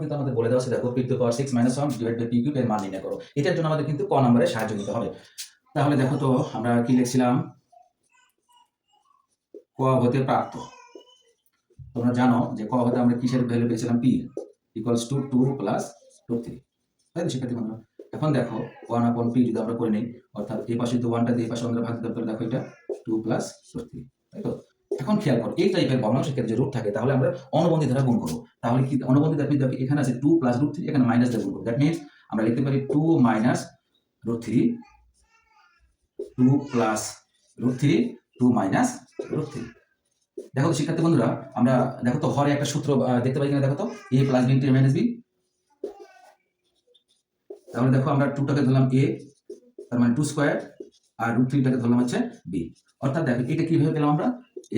কিন্তু আমাদের বলে দেওয়া আছে, দেখো p to the power 6 - 1 divide by p cube এর মান নির্ণয় করো। এটার জন্য আমাদের কিন্তু ক নম্বরের সাহায্য নিতে হবে। তাহলে দেখো তো আমরা কি লিখছিলাম, ক হতে প্রাপ্ত। তোমরা জানো যে ক হতে আমরা কিসের ভ্যালু পেয়েছিলাম, পি ইকুয়ালস টু 2 প্লাস √3, তাই তো শিক্ষার্থী বন্ধুরা? এখন দেখো 1/p যদি আমরা করে নিই, অর্থাৎ এই পাশে যদি 1টা দিয়ে এই পাশে আমরা ভাগ দিতে পারি, দেখো এটা 2 প্লাস √3, তাই তো? এখন খেয়াল করো, এই টাইপের ভগ্নাংশের ক্ষেত্রে যে রুট থাকে তাহলে আমরা অনুবন্ধী দ্বারা গুণ করবো। তাহলে কি অনুবন্ধী দ্বারা দেখো এখানে আছে 2 প্লাস √3, এখানে মাইনাস দিয়ে গুণ করবো। দ্যাট মিন্স আমরা লিখতে পারি 2 মাইনাস √3, 2 প্লাস √3, 2 মাইনাস √3। দেখো তো শিক্ষার্থী বন্ধুরা, আমরা দেখো তো হরে একটা সূত্র দেখতে পাই কিনা, দেখো তো a plus b into a minus b। তাহলে দেখো আমরা 2টাকে ধরলাম a, তার মানে 2 স্কয়ার, আর √3টাকে ধরলাম হচ্ছে b। অর্থাৎ দেখো এটা কিভাবে পেলাম আমরা,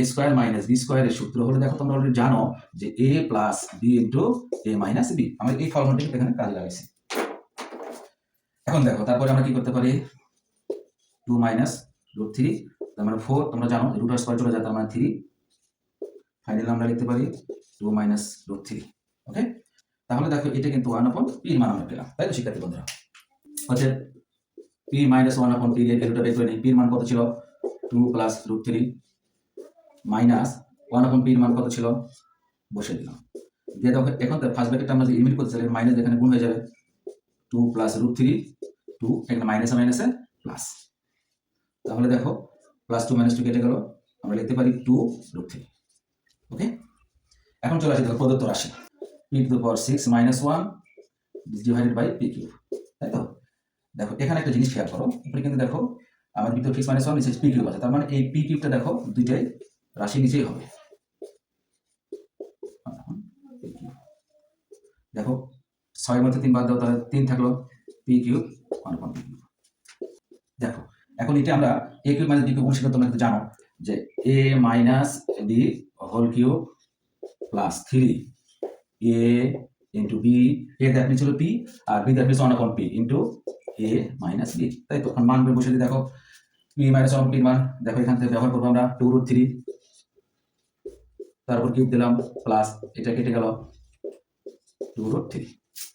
a স্কয়ার মাইনাস b স্কয়ারের সূত্র হলো, দেখো তোমরা অলরেডি জানো যে a plus b into a minus b। আমরা এই ফর্মুলাটাকে এখানে কাজে লাগাইছি। এখন দেখো তারপরে আমরা কি করতে পারি, 2 মাইনাস √3, তার মানে 4, তোমরা জানো রুট আর স্কয়ার চলে যায়, তার মানে 3। ফাইনালি আমরা লিখতে পারি 2 মাইনাস √3। ওকে, তাহলে দেখো এটা কিন্তু 1/p এর মান আমরা পেলাম, তাই তো শিক্ষার্থী বন্ধুরা? অতএব p মাইনাস 1/p এর ভ্যালুটা বের করে নিই। p এর মান কত ছিল, 2 প্লাস √3 মাইনাস 1/p এর মান কত ছিল, বসে দিলাম। দিয়ে দেখো এখন ফার্স্ট ব্র্যাকেটটা আমরা যে এলিমিনেট করতে চাই, মাইনাস এখানে গুণ হয়ে যাবে, 2 প্লাস √3, 2 এখানে মাইনাসে মাইনাসে প্লাস। তাহলে দেখো প্লাস 2 মাইনাস 2 কেটে গেল, আমরা লিখতে পারি 2 √3। ওকে, এখন চলে আসি দেখো প্রদত্ত রাশি p to the power 6 - 1 divided by p cube, তাই তো? দেখো এখানে একটা জিনিস খেয়াল করো, উপরে কিন্তু দেখো আমার ভিতরে 6 - 1 নিচে p কিউব আছে, তার মানে এই p কিউবটা দেখো দুইটাই রাশি নিচেই হবে। দেখো 6 এর মধ্যে 3 বাদ দাও, তাহলে 3 থাকলো, p কিউব 1/p কিউব। দেখো এখন এটা আমরা a cube minus b cube অনুসারে তোমরা কিন্তু জানো যে a minus b whole cube plus 3a into b, a that means হলো p, আর b that means 1/p into a minus b, তাই তো? এখন মান বসে দিই, দেখো p মাইনাস 1/p এর মান দেখো এখান থেকে ব্যবহার করবো আমরা 2√3, তারপর কিউব দিলাম প্লাস এটা কেটে গেল 2√3।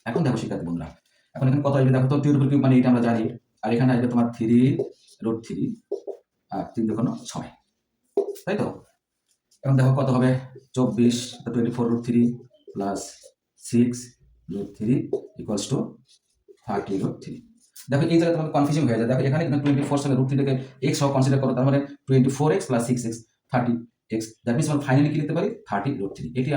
এখন দেখো শিক্ষার্থী বন্ধুরা, এখন এখানে কত আসবে, দেখো তো 2 কিউব মানে এটা আমরা জানি, আর এখানে আসবে তোমার 3√3 আর 3 2 6, তাই তো? এখন দেখো কত হবে, 24 24√3 প্লাস 6√3 ইকুয়ালস টু 30√3। দেখো এই জায়গায় তোমাকে কনফিউজিং হয়ে যায়, দেখো এখানে কিন্তু 24 সঙ্গে √3টাকে x সহ কনসিডার করো, তার মানে 24x plus 6x 30x, that means আমরা ফাইনালি কি লিখতে পারি, 30√3। এটি